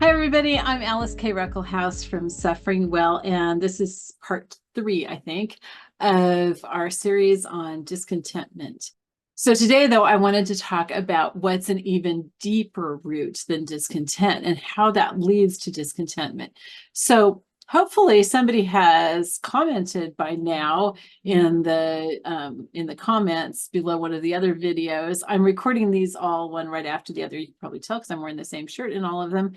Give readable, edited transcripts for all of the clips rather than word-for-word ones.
Hi, everybody. I'm Alice K. Ruckelhouse from Suffering Well, and this is part 3, I think, of our series on discontentment. So today, though, I wanted to talk about what's an even deeper root than discontent and how that leads to discontentment. So hopefully somebody has commented by now in the comments below one of the other videos. I'm recording these all one right after the other. You can probably tell because I'm wearing the same shirt in all of them.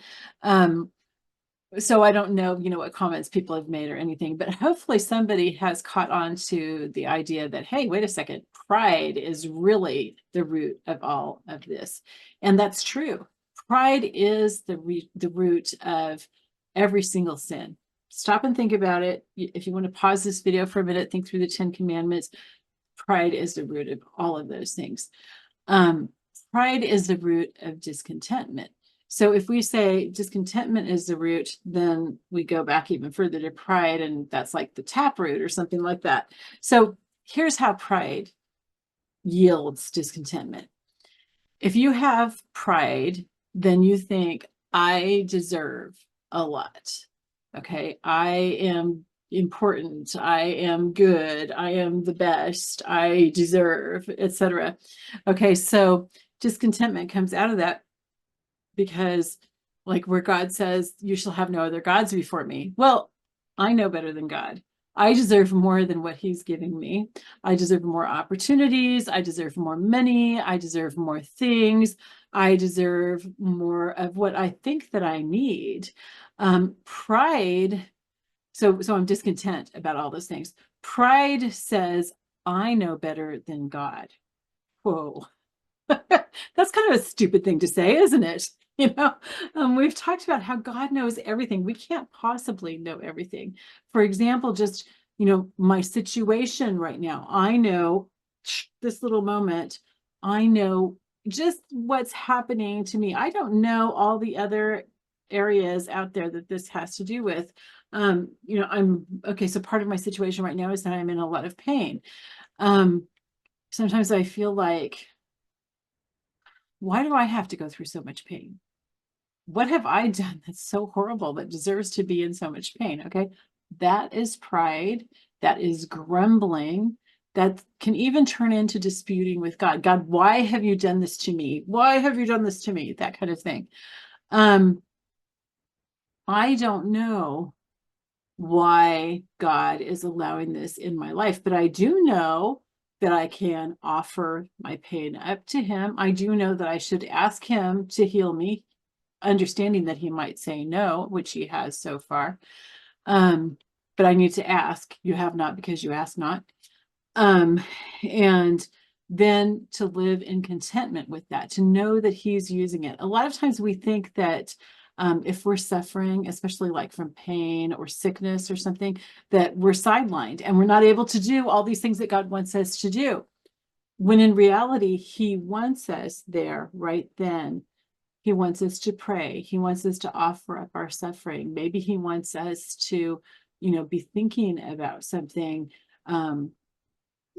So I don't know, what comments people have made or anything, but hopefully somebody has caught on to the idea that, hey, wait a second, pride is really the root of all of this. And that's true. Pride is the root of every single sin. Stop and think about it. If you want to pause this video for a minute, think through the 10 Commandments. Pride is the root of all of those things. Pride is the root of discontentment. So if we say discontentment is the root, then we go back even further to pride, and that's like the taproot or something like that. So here's how pride yields discontentment. If you have pride, then you think, I deserve a lot. Okay, I am important, I am good, I am the best, I deserve, etc. Okay, so discontentment comes out of that because, like, where God says, you shall have no other gods before me. Well, I know better than God. I deserve more than what he's giving me. I deserve more opportunities. I deserve more money. I deserve more things. I deserve more of what I think that I need. Pride. So I'm discontent about all those things. Pride says, I know better than God. Whoa. That's kind of a stupid thing to say, isn't it? We've talked about how God knows everything. We can't possibly know everything. For example, just, my situation right now. I know this little moment. I know just what's happening to me. I don't know all the other areas out there that this has to do with. I'm okay. So part of my situation right now is that I'm in a lot of pain. Sometimes I feel like, why do I have to go through so much pain? What have I done that's so horrible that deserves to be in so much pain? Okay, that is pride. That is grumbling. That can even turn into disputing with God. God, why have you done this to me? Why have you done this to me? That kind of thing. I don't know why God is allowing this in my life, but I do know that I can offer my pain up to him. I do know that I should ask him to heal me, understanding that he might say no, which he has so far. But I need to ask. You have not because you ask not. And then to live in contentment with that, to know that he's using it. A lot of times we think that if we're suffering, especially like from pain or sickness or something, that we're sidelined and we're not able to do all these things that God wants us to do. When in reality, he wants us there right then. He wants us to pray. He wants us to offer up our suffering. Maybe he wants us to, be thinking about something,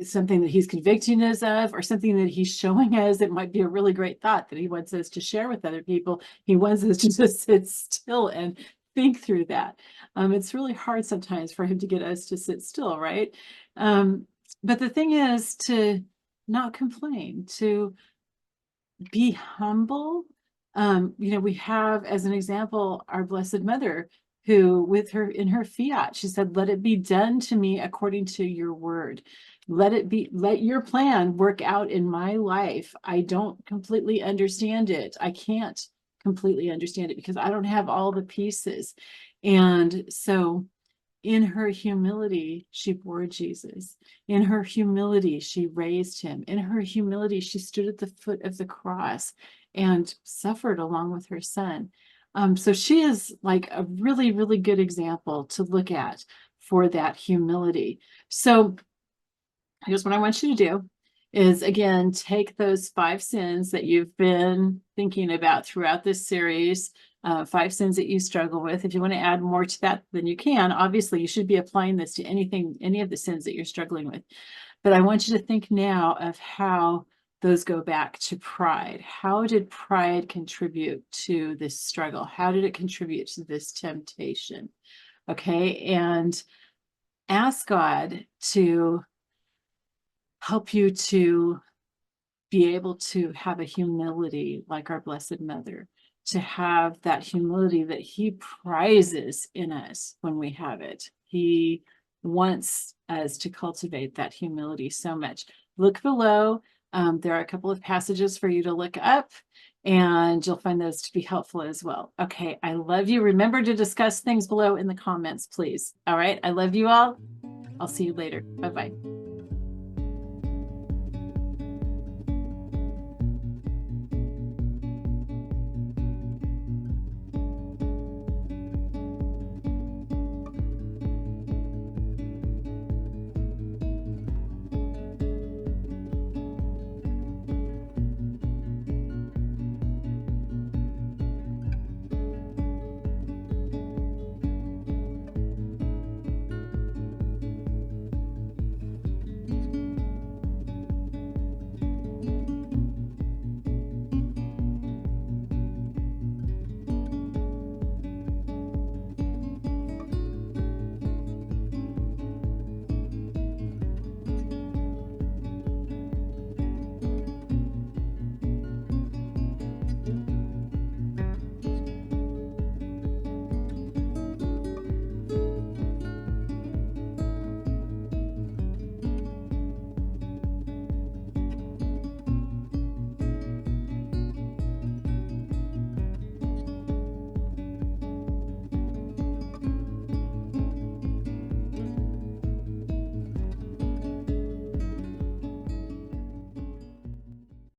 something that he's convicting us of, or something that he's showing us that might be a really great thought that he wants us to share with other people. He wants us to just sit still and think through that. It's really hard sometimes for him to get us to sit still, right? But the thing is to not complain, to be humble. We have as an example our Blessed Mother, who in her fiat, she said, let it be done to me according to your word. Let your plan work out in my life. I don't completely understand it. I can't completely understand it because I don't have all the pieces. And so in her humility, she bore Jesus. In her humility, she raised him. In her humility, she stood at the foot of the cross and suffered along with her son. So she is like a really, really good example to look at for that humility. So here's what I want you to do is, again, take those 5 sins that you've been thinking about throughout this series, 5 sins that you struggle with. If you want to add more to that, then you can. Obviously, you should be applying this to any of the sins that you're struggling with. But I want you to think now of how those go back to pride. How did pride contribute to this struggle? How did it contribute to this temptation? Okay, and ask God to help you to be able to have a humility like our Blessed Mother, to have that humility that He prizes in us when we have it. He wants us to cultivate that humility so much. Look below. There are a couple of passages for you to look up, and you'll find those to be helpful as well. Okay, I love you. Remember to discuss things below in the comments, please. All right, I love you all. I'll see you later. Bye-bye.